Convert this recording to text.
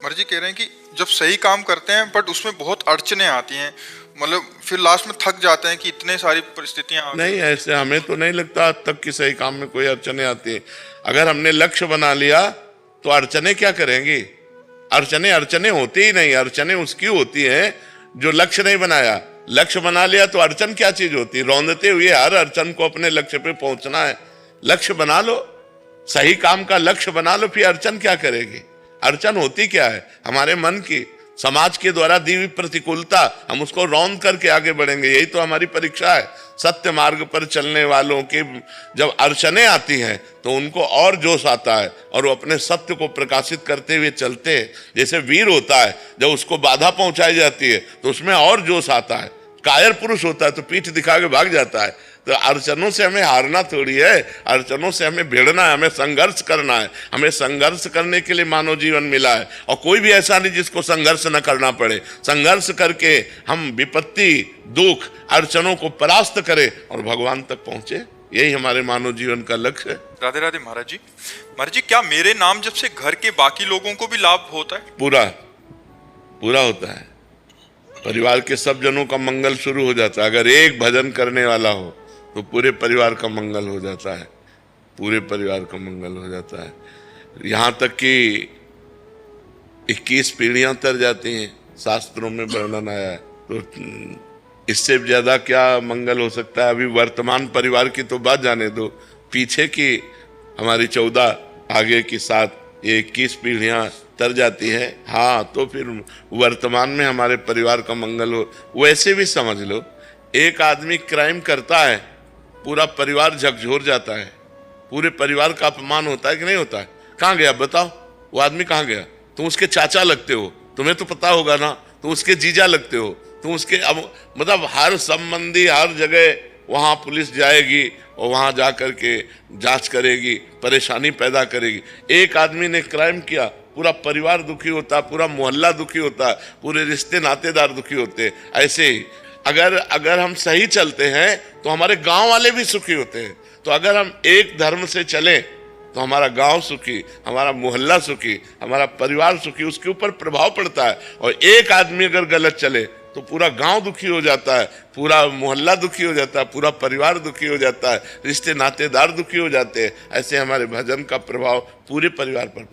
मर्जी कह रहे हैं कि जब सही काम करते हैं बट उसमें बहुत अड़चने आती हैं, मतलब फिर लास्ट में थक जाते हैं कि इतने सारी परिस्थितियां आ नहीं, ऐसे हमें तो नहीं लगता आज तक कि सही काम में कोई अड़चने आती है। अगर हमने लक्ष्य बना लिया तो अड़चने क्या करेंगी? अड़चने अड़चने होती ही नहीं, अड़चने उसकी होती हैं जो लक्ष्य नहीं बनाया। लक्ष्य बना लिया तो अड़चन क्या चीज होती है? रौंदते हुए हर अड़चन को अपने लक्ष्य पे पहुंचना है। लक्ष्य बना लो, सही काम का लक्ष्य बना लो, फिर अड़चन क्या करेगी? अड़चन होती क्या है? हमारे मन की, समाज के द्वारा दी हुई प्रतिकूलता, हम उसको रौंद करके आगे बढ़ेंगे। यही तो हमारी परीक्षा है। सत्य मार्ग पर चलने वालों की जब अड़चने आती हैं तो उनको और जोश आता है और वो अपने सत्य को प्रकाशित करते हुए चलते हैं। जैसे वीर होता है, जब उसको बाधा पहुंचाई जाती है तो उसमें और जोश आता है। कायर पुरुष होता है तो पीठ दिखा के भाग जाता है। तो अड़चनों से हमें हारना थोड़ी है, अड़चनों से हमें भिड़ना है, हमें संघर्ष करना है। हमें संघर्ष करने के लिए मानव जीवन मिला है और कोई भी ऐसा नहीं जिसको संघर्ष न करना पड़े। संघर्ष करके हम विपत्ति, दुख, अड़चनों को परास्त करें और भगवान तक पहुंचे। यही हमारे मानव जीवन का लक्ष्य है। राधे राधे महाराज जी। महाराज जी, क्या मेरे नाम जब से घर के बाकी लोगों को भी लाभ होता है? पूरा पूरा होता है। परिवार के सब जनों का मंगल शुरू हो जाता है। अगर एक भजन करने वाला हो तो पूरे परिवार का मंगल हो जाता है, पूरे परिवार का मंगल हो जाता है। यहाँ तक कि 21 पीढ़ियां तर जाती हैं, शास्त्रों में वर्णन आया है। तो इससे ज्यादा क्या मंगल हो सकता है? अभी वर्तमान परिवार की तो बात जाने दो, पीछे की हमारी 14 आगे की 7 ये 21 पीढ़ियां तर जाती है। हाँ, तो फिर वर्तमान में हमारे परिवार का मंगल हो। वैसे भी समझ लो, एक आदमी क्राइम करता है, पूरा परिवार झकझोर जाता है, पूरे परिवार का अपमान होता है कि नहीं होता है? कहाँ गया बताओ? वो आदमी कहाँ गया? तुम उसके चाचा लगते हो, तुम्हें तो पता होगा ना। तुम उसके जीजा लगते हो, तुम उसके मतलब हर संबंधी हर जगह वहाँ पुलिस जाएगी और वहाँ जा करके जांच करेगी, परेशानी पैदा करेगी। एक आदमी ने क्राइम किया, पूरा परिवार दुखी होता, पूरा मोहल्ला दुखी होता, पूरे रिश्ते नातेदार दुखी होते। ऐसे ही अगर हम सही चलते हैं तो हमारे गांव वाले भी सुखी होते हैं। तो अगर हम एक धर्म से चलें तो हमारा गांव सुखी, हमारा मोहल्ला सुखी, हमारा परिवार सुखी, उसके ऊपर प्रभाव पड़ता है। और एक आदमी अगर गलत चले तो पूरा गांव दुखी हो जाता है, पूरा मोहल्ला दुखी हो जाता है, पूरा परिवार दुखी हो जाता है, रिश्ते नातेदार दुखी हो जाते हैं। ऐसे हमारे भजन का प्रभाव पूरे परिवार पर